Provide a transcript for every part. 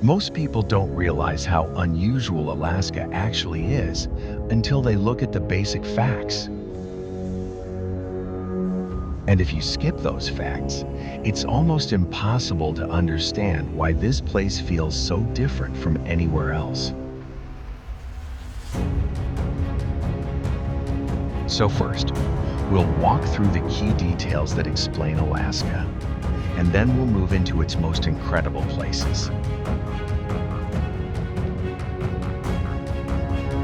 Most people don't realize how unusual Alaska actually is until they look at the basic facts. And if you skip those facts, it's almost impossible to understand why this place feels so different from anywhere else. So first, we'll walk through the key details that explain Alaska, and then we'll move into its most incredible places.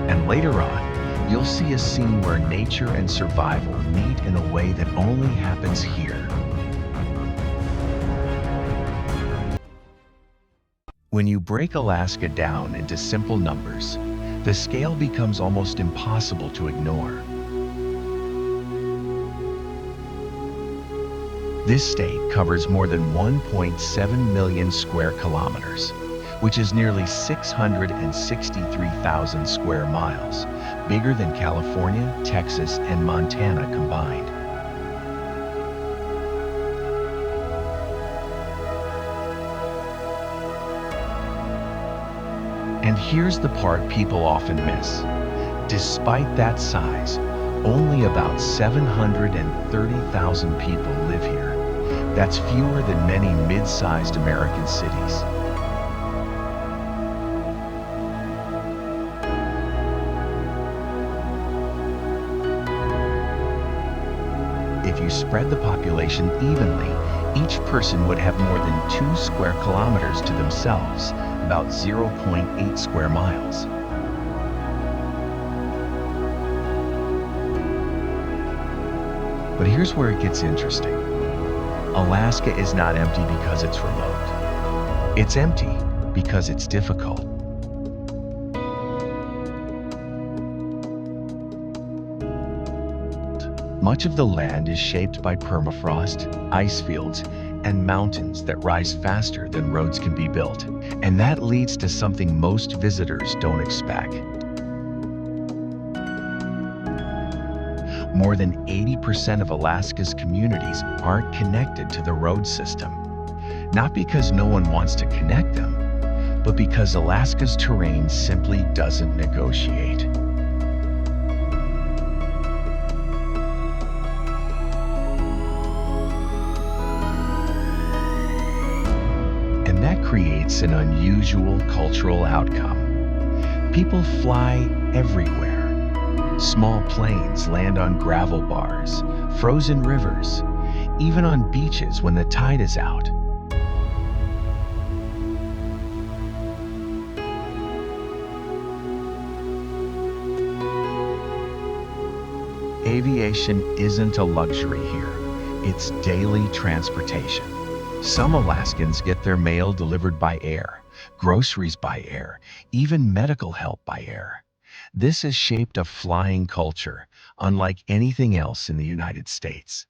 And later on, you'll see a scene where nature and survival meet in a way that only happens here. When you break Alaska down into simple numbers, the scale becomes almost impossible to ignore. This state covers more than 1.7 million square kilometers, which is nearly 663,000 square miles, bigger than California, Texas, and Montana combined. And here's the part people often miss. Despite that size, only about 730,000 people live here. That's fewer than many mid-sized American cities. If you spread the population evenly, each person would have more than 2 square kilometers to themselves, about 0.8 square miles. But here's where it gets interesting. Alaska is not empty because it's remote. It's empty because it's difficult. Much of the land is shaped by permafrost, ice fields, and mountains that rise faster than roads can be built. And that leads to something most visitors don't expect. More than 80% of Alaska's communities aren't connected to the road system. Not because no one wants to connect them, but because Alaska's terrain simply doesn't negotiate. And that creates an unusual cultural outcome. People fly everywhere. Small planes land on gravel bars, frozen rivers, even on beaches when the tide is out. Aviation isn't a luxury here, it's daily transportation. Some Alaskans get their mail delivered by air, groceries by air, even medical help by air. This has shaped a flying culture, unlike anything else in the United States.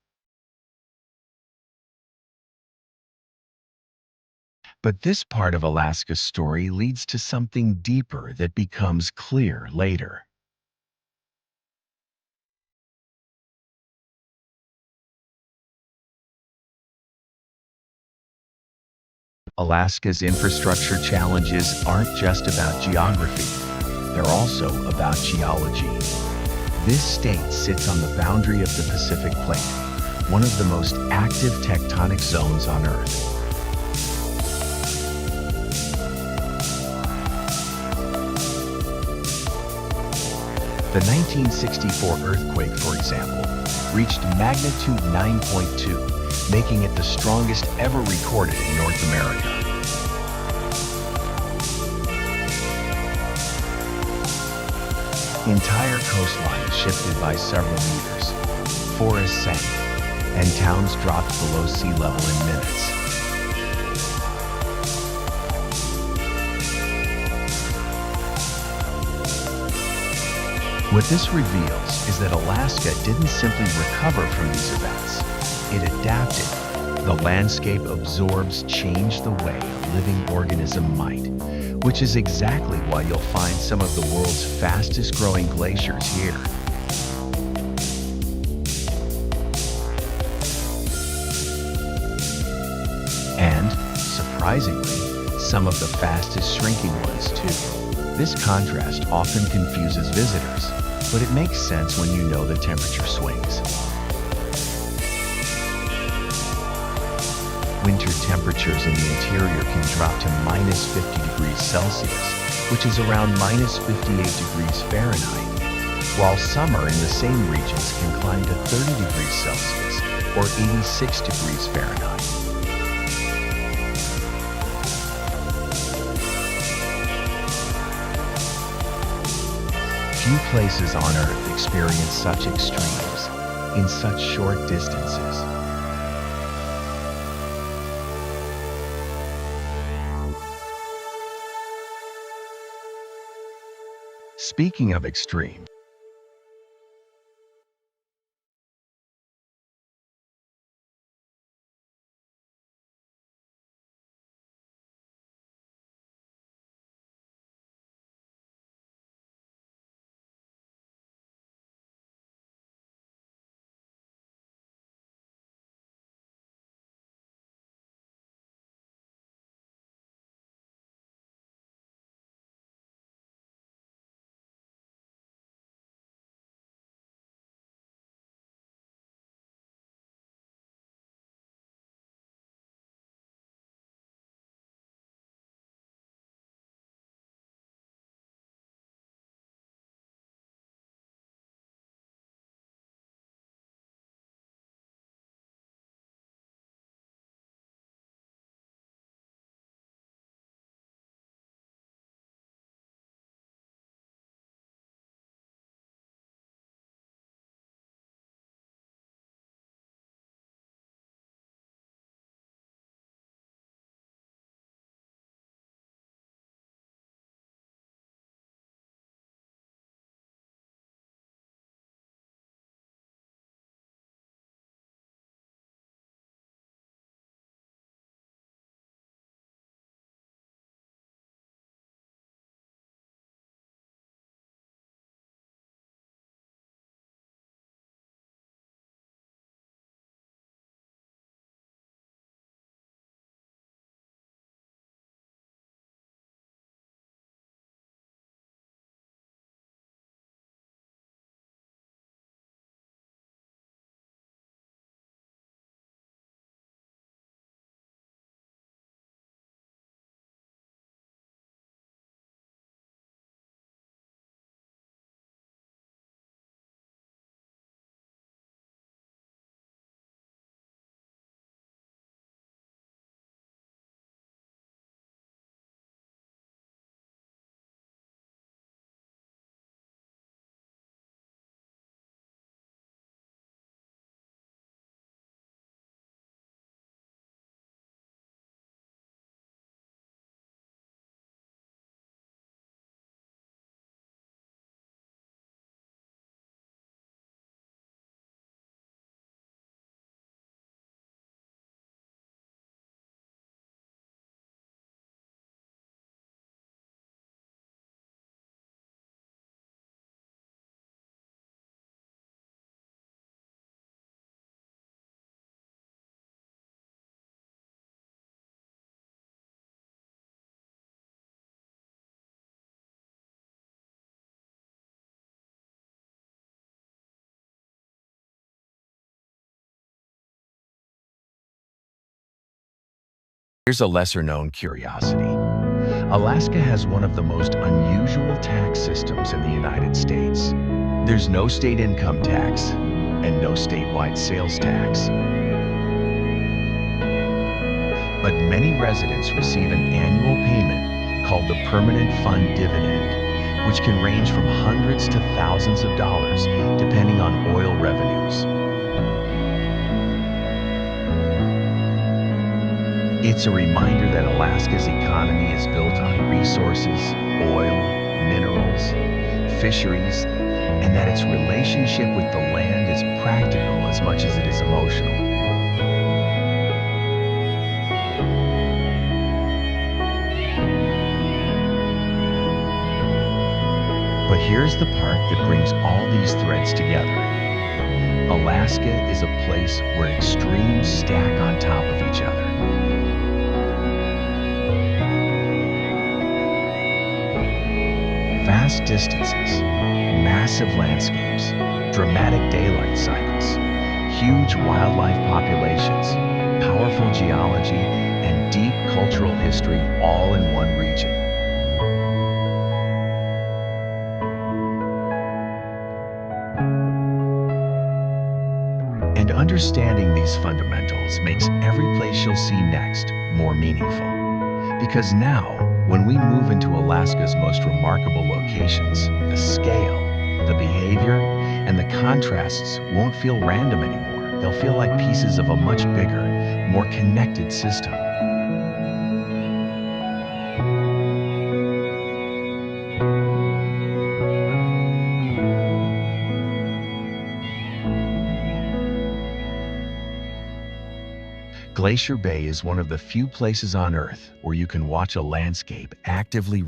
But this part of Alaska's story leads to something deeper that becomes clear later. Alaska's infrastructure challenges aren't just about geography, they're also about geology. This state sits on the boundary of the Pacific Plate, one of the most active tectonic zones on Earth. The 1964 earthquake, for example, reached magnitude 9.2, making it the strongest ever recorded in North America. Entire coastlines shifted by several meters, forests sank, and towns dropped below sea level in minutes. What this reveals is that Alaska didn't simply recover from these events. It adapted. The landscape absorbs change the way a living organism might, which is exactly why you'll find some of the world's fastest growing glaciers here. And, surprisingly, some of the fastest shrinking ones too. This contrast often confuses visitors, but it makes sense when you know the temperature swings. Winter temperatures in the interior can drop to minus 50 degrees Celsius, which is around minus 58 degrees Fahrenheit, while summer in the same regions can climb to 30 degrees Celsius or 86 degrees Fahrenheit. Few places on Earth experience such extremes in such short distances. Speaking of extreme, here's a lesser-known curiosity. Alaska has one of the most unusual tax systems in the United States. There's no state income tax and no statewide sales tax. But many residents receive an annual payment called the Permanent Fund Dividend, which can range from hundreds to thousands of dollars depending on oil revenues. It's a reminder that Alaska's economy is built on resources, oil, minerals, fisheries, and that its relationship with the land is practical as much as it is emotional. But here's the part that brings all these threads together. Alaska is a place where extremes stack on top of each other. vast distances, massive landscapes, dramatic daylight cycles, huge wildlife populations, powerful geology, and deep cultural history all in one region. And understanding these fundamentals makes every place you'll see next more meaningful. Because now, when we move into Alaska's most remarkable locations, the scale, the behavior, and the contrasts won't feel random anymore. They'll feel like pieces of a much bigger, more connected system. Glacier Bay is one of the few places on Earth where you can watch a landscape actively.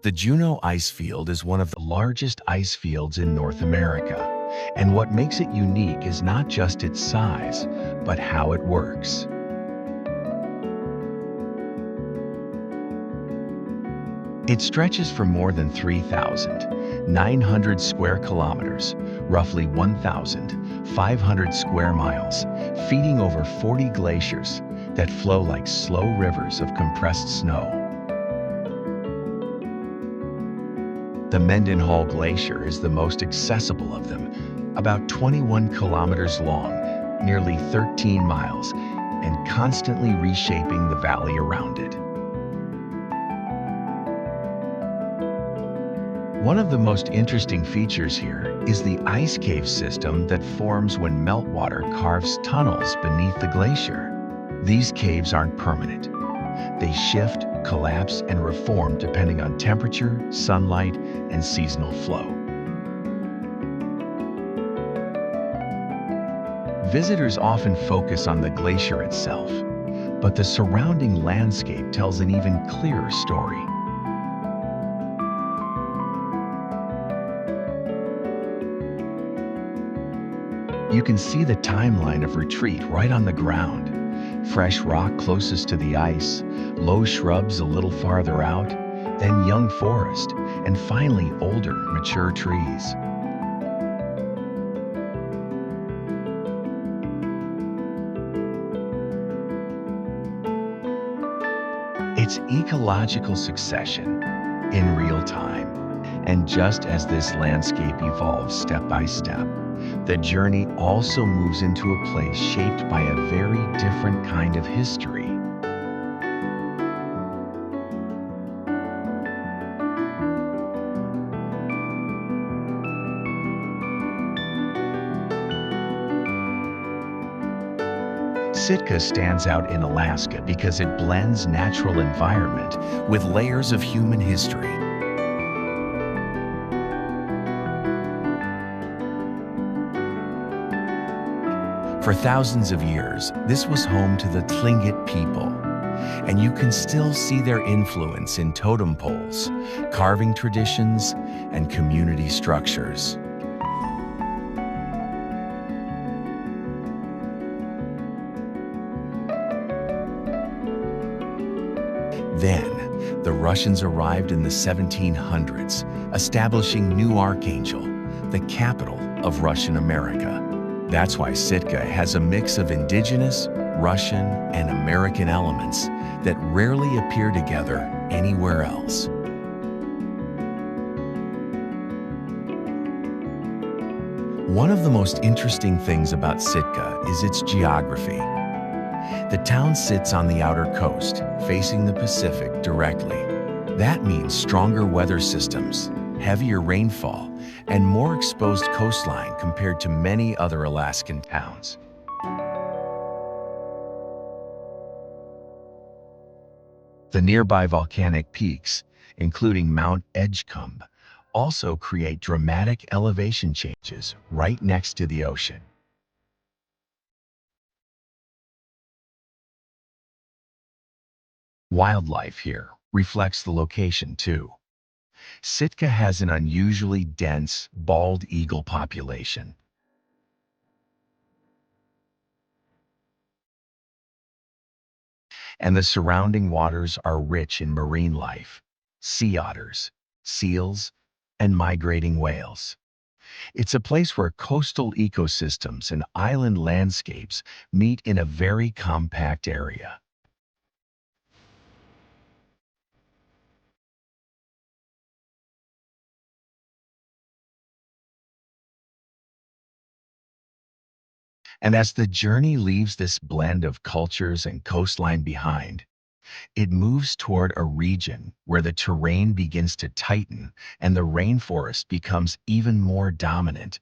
The Juneau ice field is one of the largest ice fields in North America, and what makes it unique is not just its size, but how it works. It stretches for more than 3,900 square kilometers, roughly 1,500 square miles, feeding over 40 glaciers that flow like slow rivers of compressed snow. The Mendenhall Glacier is the most accessible of them, about 21 kilometers long, nearly 13 miles, and constantly reshaping the valley around it. One of the most interesting features here is the ice cave system that forms when meltwater carves tunnels beneath the glacier. These caves aren't permanent. They shift, collapse, and reform depending on temperature, sunlight, and seasonal flow. Visitors often focus on the glacier itself, but the surrounding landscape tells an even clearer story. You can see the timeline of retreat right on the ground. Fresh rock closest to the ice, low shrubs a little farther out, then young forest, and finally older, mature trees. It's ecological succession in real time. And just as this landscape evolves step by step, the journey also moves into a place shaped by a very different kind of history. Sitka stands out in Alaska because it blends natural environment with layers of human history. For thousands of years, this was home to the Tlingit people, and you can still see their influence in totem poles, carving traditions, and community structures. Then, the Russians arrived in the 1700s, establishing New Archangel, the capital of Russian America. That's why Sitka has a mix of indigenous, Russian, and American elements that rarely appear together anywhere else. One of the most interesting things about Sitka is its geography. The town sits on the outer coast, facing the Pacific directly. That means stronger weather systems, heavier rainfall, and more exposed coastline compared to many other Alaskan towns. The nearby volcanic peaks, including Mount Edgecumbe, also create dramatic elevation changes right next to the ocean. Wildlife here reflects the location too. Sitka has an unusually dense bald eagle population, and the surrounding waters are rich in marine life, sea otters, seals, and migrating whales. It's a place where coastal ecosystems and island landscapes meet in a very compact area. And as the journey leaves this blend of cultures and coastline behind, it moves toward a region where the terrain begins to tighten and the rainforest becomes even more dominant.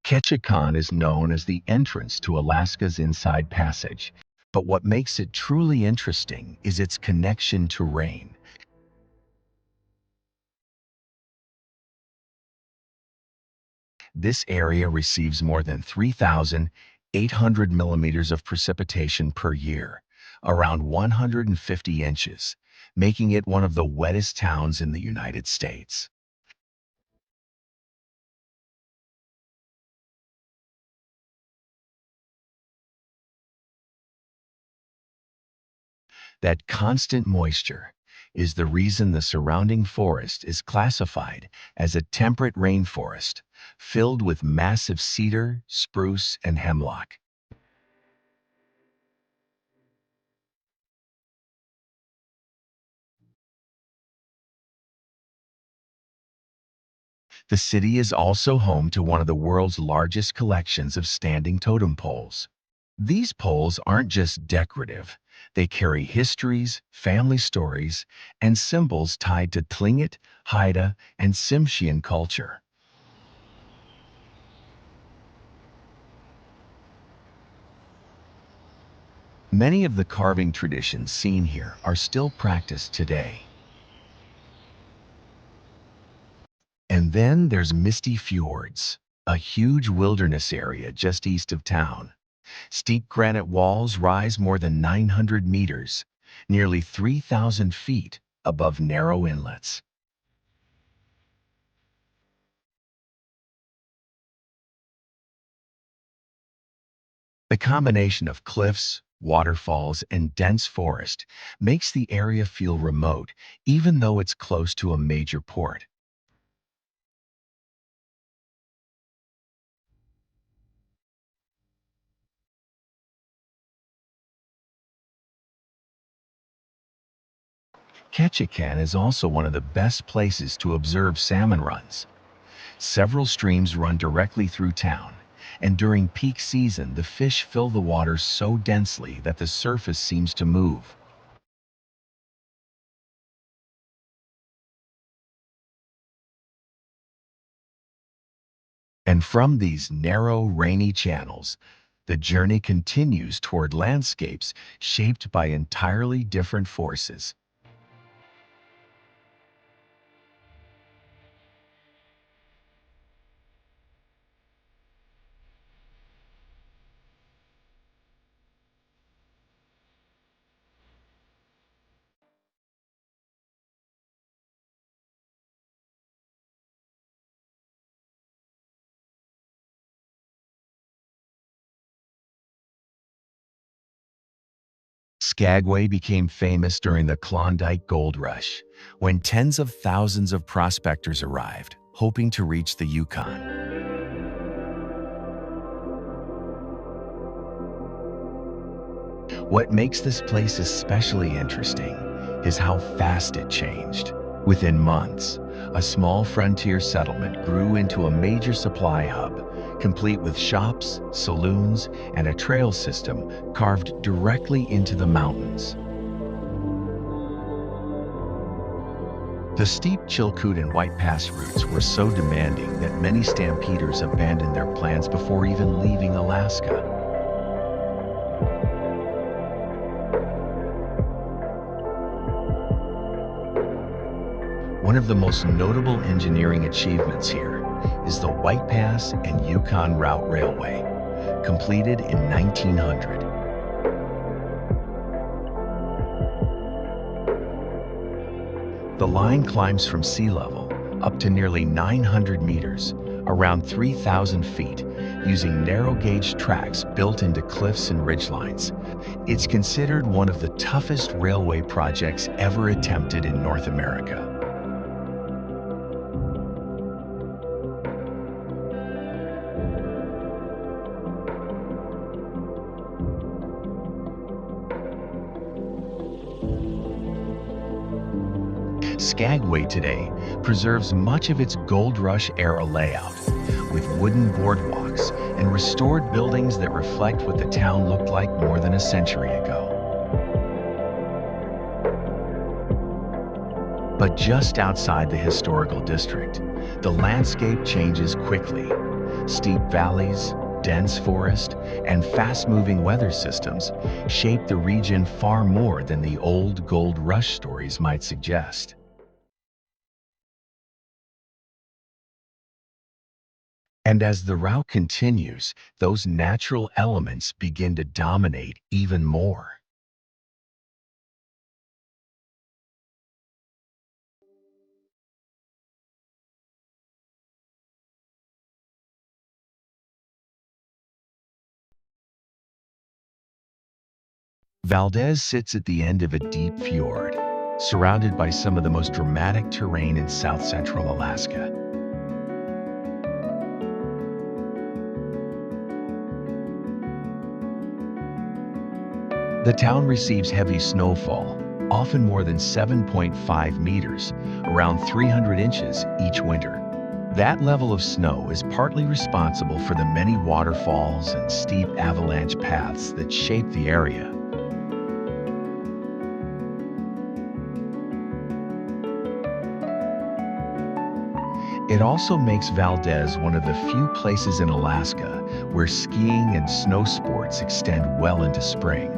Ketchikan is known as the entrance to Alaska's Inside Passage, but what makes it truly interesting is its connection to rain. This area receives more than 3,800 millimeters of precipitation per year, around 150 inches, making it one of the wettest towns in the United States. That constant moisture is the reason the surrounding forest is classified as a temperate rainforest, filled with massive cedar, spruce, and hemlock. The city is also home to one of the world's largest collections of standing totem poles. These poles aren't just decorative, they carry histories, family stories, and symbols tied to Tlingit, Haida, and Tsimshian culture. Many of the carving traditions seen here are still practiced today. And then there's Misty Fjords, a huge wilderness area just east of town. Steep granite walls rise more than 900 meters, nearly 3,000 feet above narrow inlets. The combination of cliffs, waterfalls, and dense forest makes the area feel remote, even though it's close to a major port. Ketchikan is also one of the best places to observe salmon runs. Several streams run directly through town, And during peak season, the fish fill the water so densely that the surface seems to move. And from these narrow, rainy channels, the journey continues toward landscapes shaped by entirely different forces. Skagway became famous during the Klondike Gold Rush, when tens of thousands of prospectors arrived, hoping to reach the Yukon. What makes this place especially interesting is how fast it changed. Within months, a small frontier settlement grew into a major supply hub, complete with shops, saloons, and a trail system carved directly into the mountains. The steep Chilkoot and White Pass routes were so demanding that many stampeders abandoned their plans before even leaving Alaska. One of the most notable engineering achievements here is the White Pass and Yukon Route Railway, completed in 1900. The line climbs from sea level up to nearly 900 meters, around 3,000 feet, using narrow gauge tracks built into cliffs and ridgelines. It's considered one of the toughest railway projects ever attempted in North America. Skagway today preserves much of its Gold Rush era layout, with wooden boardwalks and restored buildings that reflect what the town looked like more than a century ago. But just outside the historical district, the landscape changes quickly. Steep valleys, dense forest, and fast-moving weather systems shape the region far more than the old Gold Rush stories might suggest. And as the route continues, those natural elements begin to dominate even more. Valdez sits at the end of a deep fjord, surrounded by some of the most dramatic terrain in south-central Alaska. The town receives heavy snowfall, often more than 7.5 meters, around 300 inches each winter. That level of snow is partly responsible for the many waterfalls and steep avalanche paths that shape the area. It also makes Valdez one of the few places in Alaska where skiing and snow sports extend well into spring.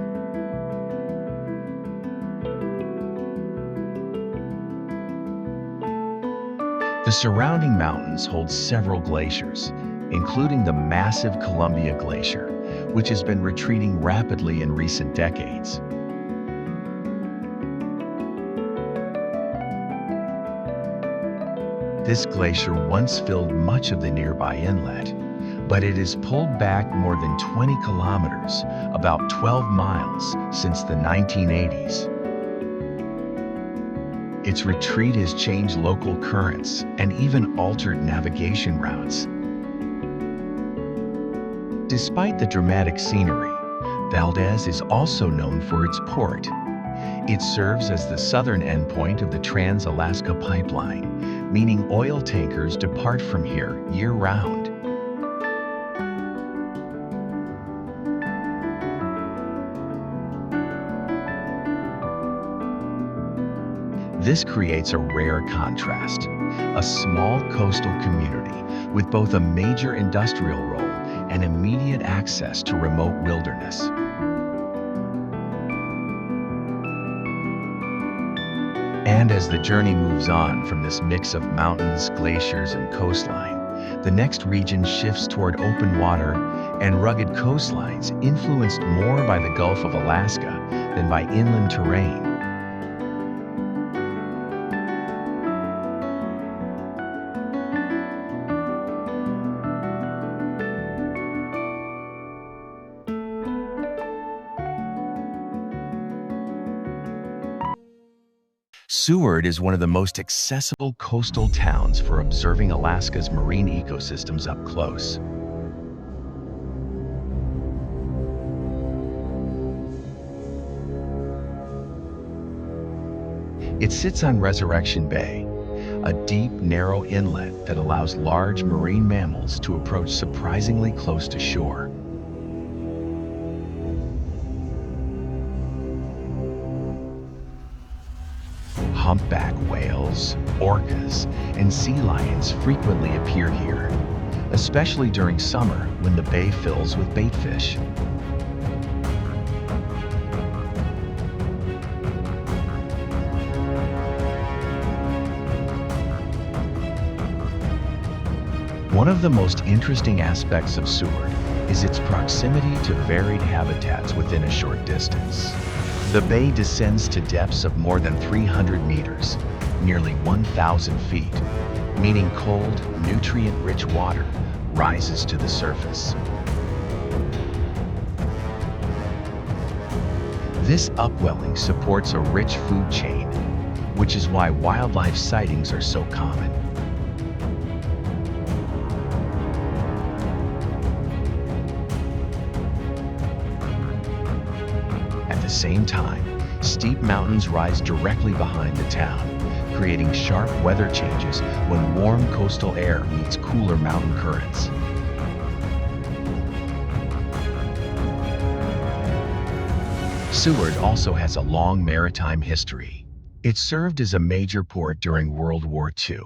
The surrounding mountains hold several glaciers, including the massive Columbia Glacier, which has been retreating rapidly in recent decades. This glacier once filled much of the nearby inlet, but it has pulled back more than 20 kilometers, about 12 miles, since the 1980s. Its retreat has changed local currents and even altered navigation routes. Despite the dramatic scenery, Valdez is also known for its port. It serves as the southern endpoint of the Trans-Alaska Pipeline, meaning oil tankers depart from here year-round. This creates a rare contrast, a small coastal community with both a major industrial role and immediate access to remote wilderness. And as the journey moves on from this mix of mountains, glaciers, and coastline, the next region shifts toward open water and rugged coastlines influenced more by the Gulf of Alaska than by inland terrain. Seward is one of the most accessible coastal towns for observing Alaska's marine ecosystems up close. It sits on Resurrection Bay, a deep, narrow inlet that allows large marine mammals to approach surprisingly close to shore. Humpback whales, orcas, and sea lions frequently appear here, especially during summer when the bay fills with bait fish. One of the most interesting aspects of Seward is its proximity to varied habitats within a short distance. The bay descends to depths of more than 300 meters, nearly 1,000 feet, meaning cold, nutrient-rich water rises to the surface. This upwelling supports a rich food chain, which is why wildlife sightings are so common. At the same time, steep mountains rise directly behind the town, creating sharp weather changes when warm coastal air meets cooler mountain currents. Seward also has a long maritime history. It served as a major port during World War II,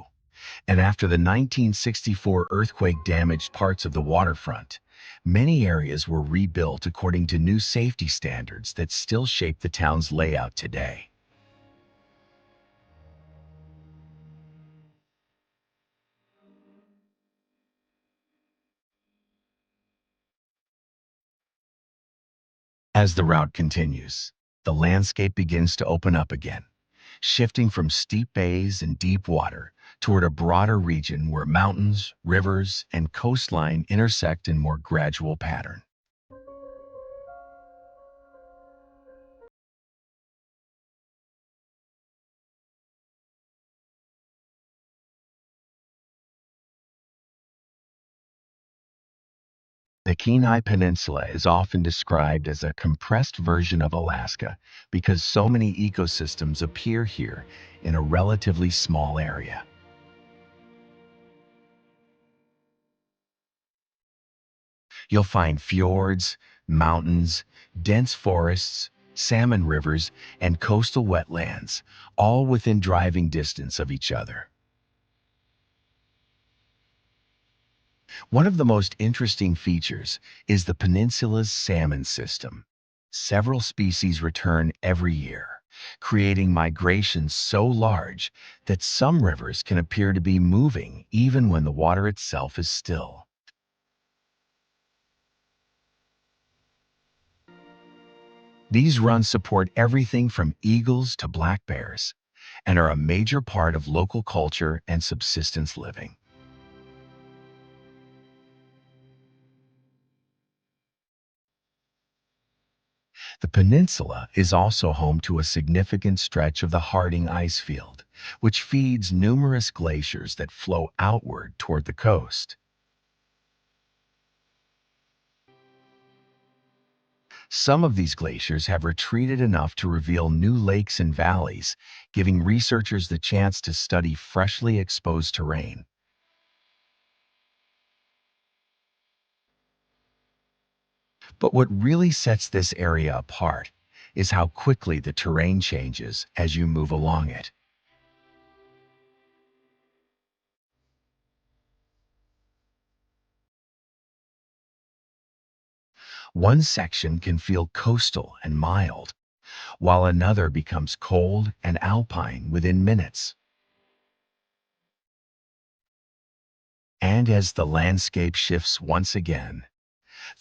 and after the 1964 earthquake damaged parts of the waterfront, many areas were rebuilt according to new safety standards that still shape the town's layout today. As the route continues, the landscape begins to open up again, shifting from steep bays and deep water toward a broader region where mountains, rivers, and coastline intersect in more gradual pattern. The Kenai Peninsula is often described as a compressed version of Alaska because so many ecosystems appear here in a relatively small area. You'll find fjords, mountains, dense forests, salmon rivers, and coastal wetlands, all within driving distance of each other. One of the most interesting features is the peninsula's salmon system. Several species return every year, creating migrations so large that some rivers can appear to be moving even when the water itself is still. These runs support everything from eagles to black bears and are a major part of local culture and subsistence living. The peninsula is also home to a significant stretch of the Harding ice field, which feeds numerous glaciers that flow outward toward the coast. Some of these glaciers have retreated enough to reveal new lakes and valleys, giving researchers the chance to study freshly exposed terrain. But what really sets this area apart is how quickly the terrain changes as you move along it. One section can feel coastal and mild, while another becomes cold and alpine within minutes. And as the landscape shifts once again,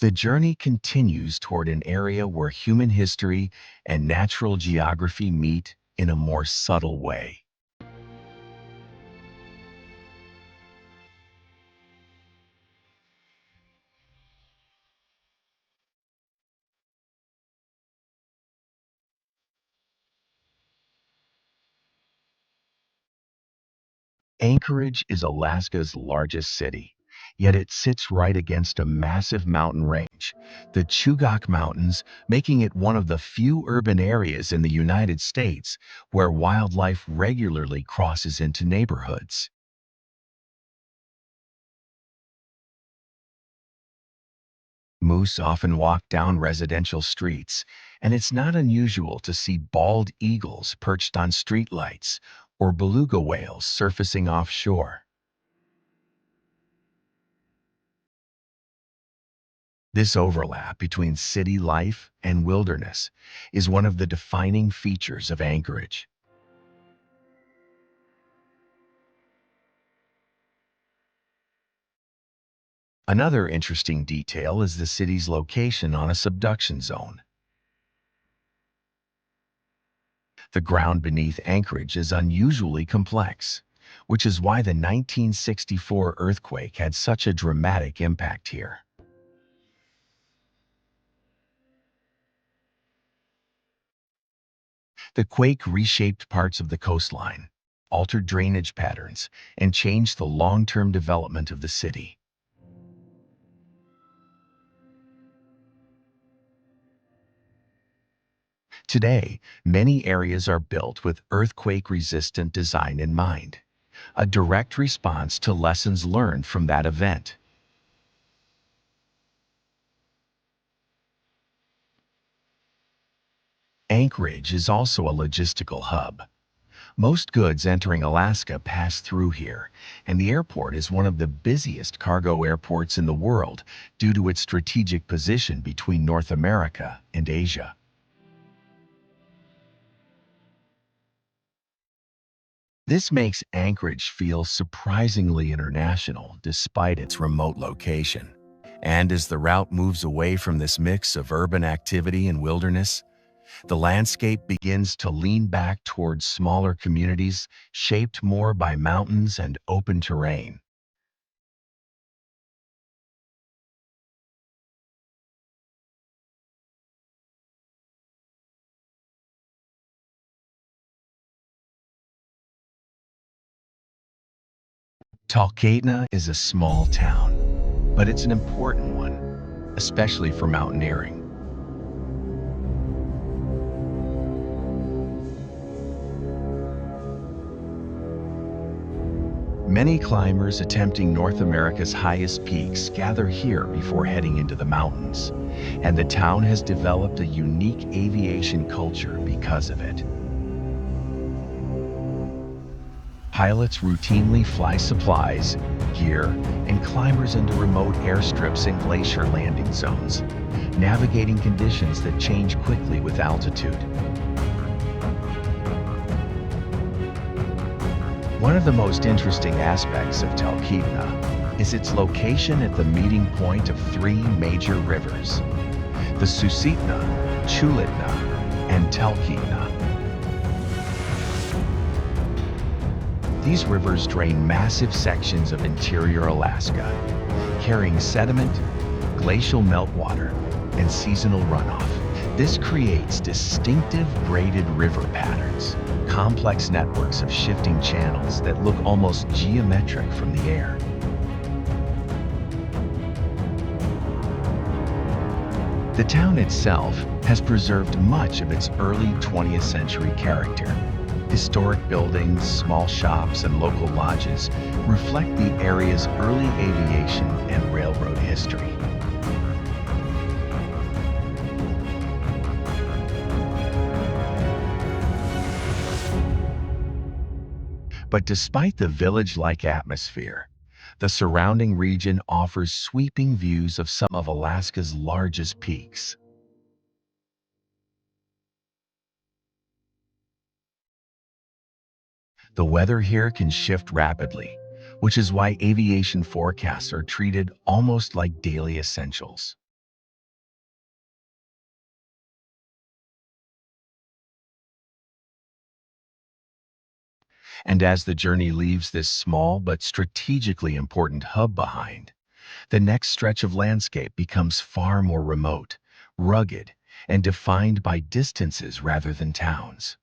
the journey continues toward an area where human history and natural geography meet in a more subtle way. Anchorage is Alaska's largest city, yet it sits right against a massive mountain range, the Chugach Mountains, making it one of the few urban areas in the United States where wildlife regularly crosses into neighborhoods. Moose often walk down residential streets, and it's not unusual to see bald eagles perched on streetlights or beluga whales surfacing offshore. This overlap between city life and wilderness is one of the defining features of Anchorage. Another interesting detail is the city's location on a subduction zone. The ground beneath Anchorage is unusually complex, which is why the 1964 earthquake had such a dramatic impact here. The quake reshaped parts of the coastline, altered drainage patterns, and changed the long-term development of the city. Today, many areas are built with earthquake-resistant design in mind, a direct response to lessons learned from that event. Anchorage is also a logistical hub. Most goods entering Alaska pass through here, and the airport is one of the busiest cargo airports in the world due to its strategic position between North America and Asia. This makes Anchorage feel surprisingly international despite its remote location. And as the route moves away from this mix of urban activity and wilderness, the landscape begins to lean back towards smaller communities shaped more by mountains and open terrain. Talkeetna is a small town, but it's an important one, especially for mountaineering. Many climbers attempting North America's highest peaks gather here before heading into the mountains, and the town has developed a unique aviation culture because of it. Pilots routinely fly supplies, gear, and climbers into remote airstrips and glacier landing zones, navigating conditions that change quickly with altitude. One of the most interesting aspects of Talkeetna is its location at the meeting point of three major rivers, the Susitna, Chulitna, and Talkeetna. These rivers drain massive sections of interior Alaska, carrying sediment, glacial meltwater, and seasonal runoff. This creates distinctive braided river patterns, complex networks of shifting channels that look almost geometric from the air. The town itself has preserved much of its early 20th century character. Historic buildings, small shops, and local lodges reflect the area's early aviation and railroad history. But despite the village-like atmosphere, The surrounding region offers sweeping views of some of Alaska's largest peaks. The weather here can shift rapidly, which is why aviation forecasts are treated almost like daily essentials. And as the journey leaves this small but strategically important hub behind, the next stretch of landscape becomes far more remote, rugged, and defined by distances rather than towns.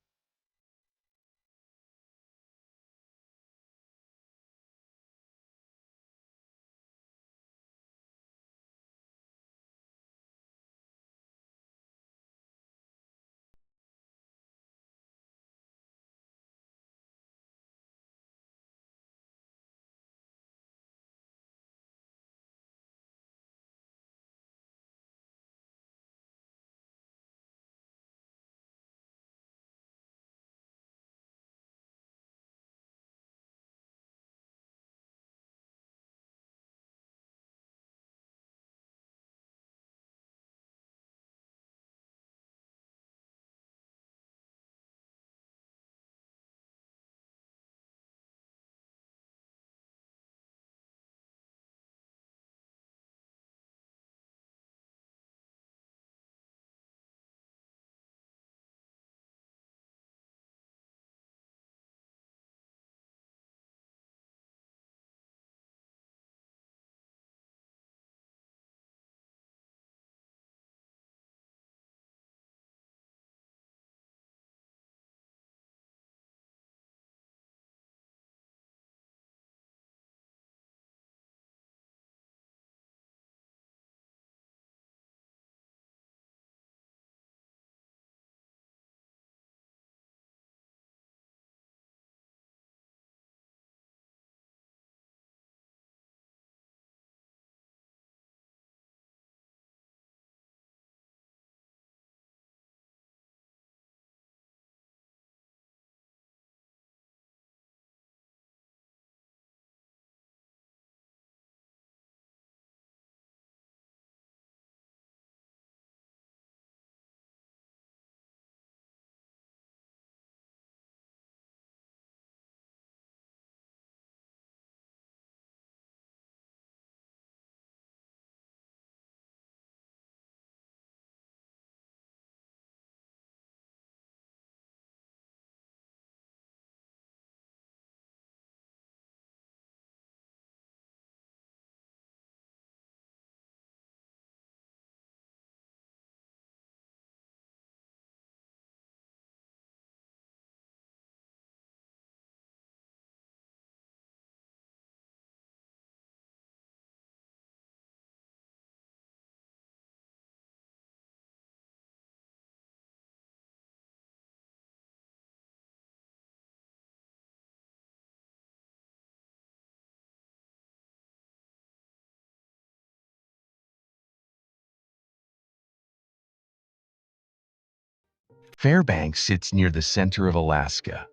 Fairbanks sits near the center of Alaska,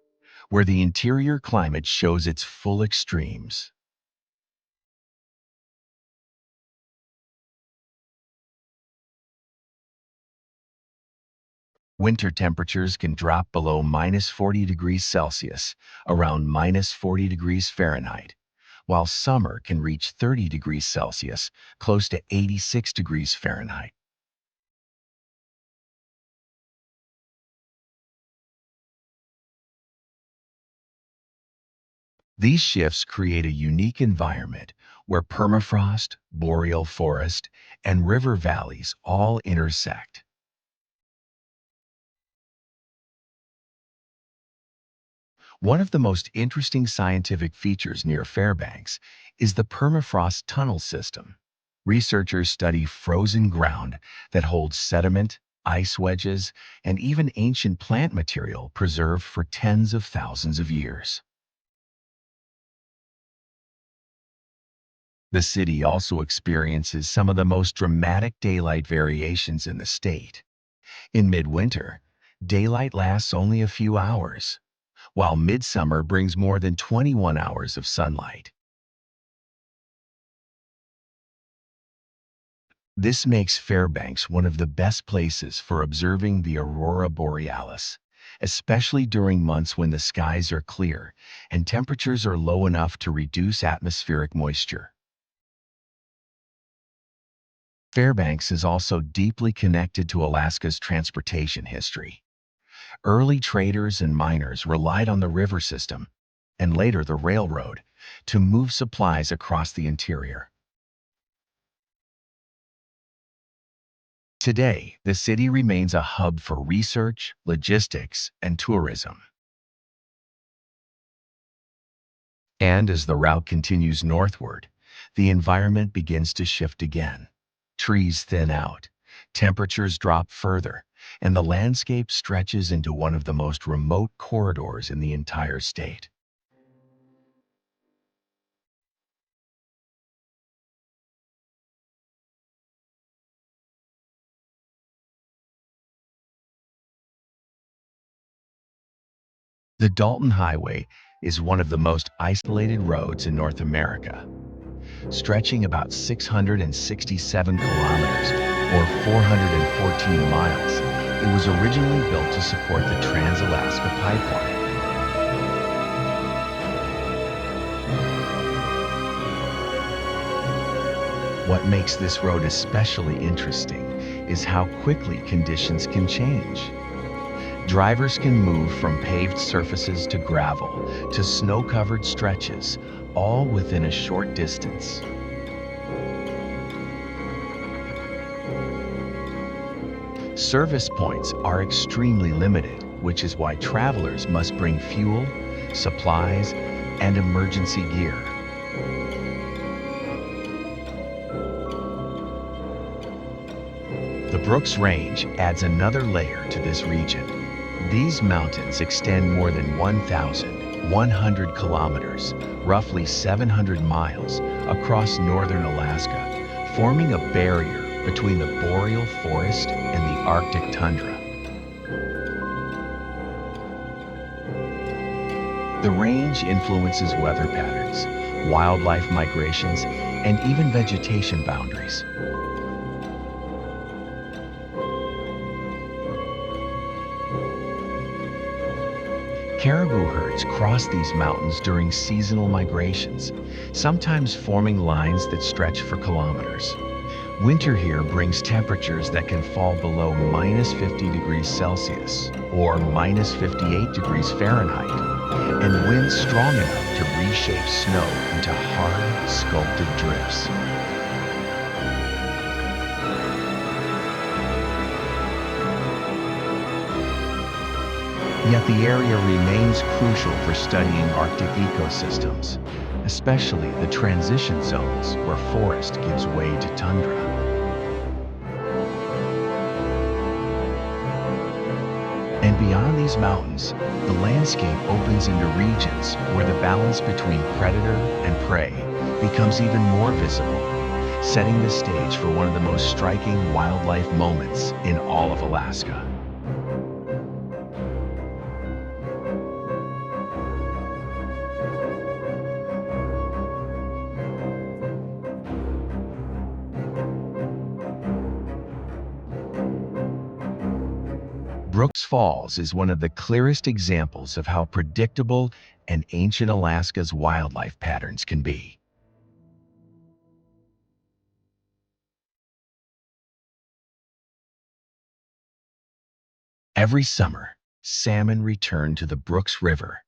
where the interior climate shows its full extremes. Winter temperatures can drop below -40 degrees Celsius, around -40 degrees Fahrenheit, while summer can reach 30 degrees Celsius, close to 86 degrees Fahrenheit. These shifts create a unique environment where permafrost, boreal forest, and river valleys all intersect. One of the most interesting scientific features near Fairbanks is the permafrost tunnel system. Researchers study frozen ground that holds sediment, ice wedges, and even ancient plant material preserved for tens of thousands of years. The city also experiences some of the most dramatic daylight variations in the state. In midwinter, daylight lasts only a few hours, while midsummer brings more than 21 hours of sunlight. This makes Fairbanks one of the best places for observing the aurora borealis, especially during months when the skies are clear and temperatures are low enough to reduce atmospheric moisture. Fairbanks is also deeply connected to Alaska's transportation history. Early traders and miners relied on the river system, and later the railroad, to move supplies across the interior. Today, the city remains a hub for research, logistics, and tourism. And as the route continues northward, the environment begins to shift again. Trees thin out, temperatures drop further, and the landscape stretches into one of the most remote corridors in the entire state. The Dalton Highway is one of the most isolated roads in North America, stretching about 667 kilometers or 414 miles. It was originally built to support the Trans-Alaska Pipeline. What makes this road especially interesting is how quickly conditions can change. Drivers can move from paved surfaces to gravel to snow-covered stretches, all within a short distance. Service points are extremely limited, which is why travelers must bring fuel, supplies, and emergency gear. The Brooks Range adds another layer to this region. These mountains extend more than 1,100 kilometers, roughly 700 miles, across northern Alaska, forming a barrier between the boreal forest and the Arctic tundra. The range influences weather patterns, wildlife migrations, and even vegetation boundaries. Caribou herds cross these mountains during seasonal migrations, sometimes forming lines that stretch for kilometers. Winter here brings temperatures that can fall below minus 50 degrees Celsius or minus 58 degrees Fahrenheit, and winds strong enough to reshape snow into hard, sculpted drifts. Yet the area remains crucial for studying Arctic ecosystems, especially the transition zones where forest gives way to tundra. And beyond these mountains, the landscape opens into regions where the balance between predator and prey becomes even more visible, setting the stage for one of the most striking wildlife moments in all of Alaska. Brooks Falls is one of the clearest examples of how predictable and ancient Alaska's wildlife patterns can be. Every summer, salmon return to the Brooks River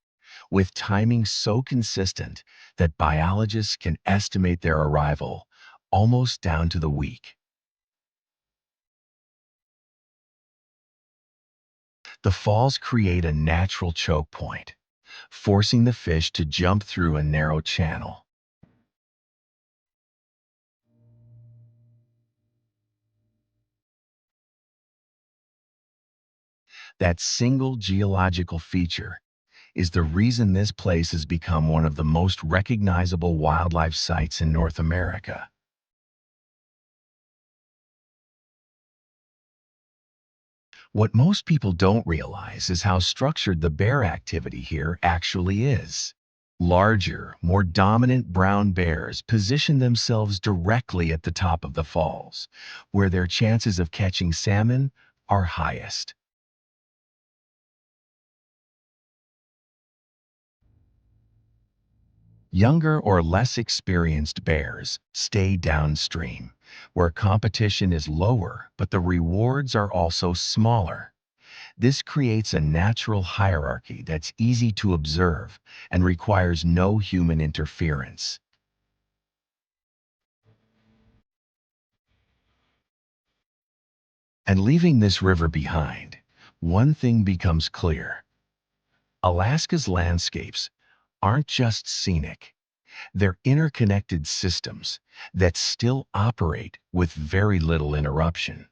with timing so consistent that biologists can estimate their arrival almost down to the week. The falls create a natural choke point, forcing the fish to jump through a narrow channel. That single geological feature is the reason this place has become one of the most recognizable wildlife sites in North America. What most people don't realize is how structured the bear activity here actually is. Larger, more dominant brown bears position themselves directly at the top of the falls, where their chances of catching salmon are highest. Younger or less experienced bears stay downstream, where competition is lower, but the rewards are also smaller. This creates a natural hierarchy that's easy to observe and requires no human interference. And leaving this river behind, one thing becomes clear. Alaska's landscapes aren't just scenic, they're interconnected systems that still operate with very little interruption.